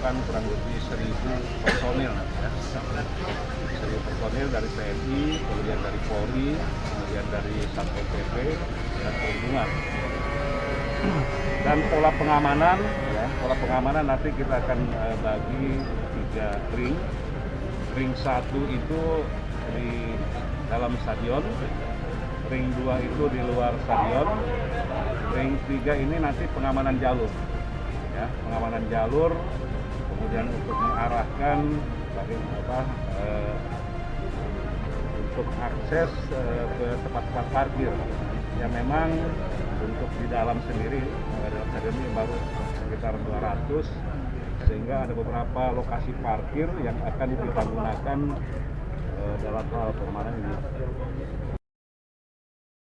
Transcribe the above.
menyiapkan kurang lebih 1.000 personil ya. 1.000 personil dari TNI, kemudian dari Polri, kemudian dari Satpol PP dan Perhubungan. Dan pola pengamanan nanti kita akan bagi 3 ring. Ring 1 itu di dalam stadion, ring 2 itu di luar stadion, ring 3 ini nanti pengamanan jalur, ya, pengamanan jalur, kemudian untuk mengarahkan untuk akses ke tempat-tempat parkir. Ya memang untuk di dalam sendiri, dalam stadion ini baru sekitar 200, sehingga ada beberapa lokasi parkir yang akan kita gunakan dalam hal pengamanan ini.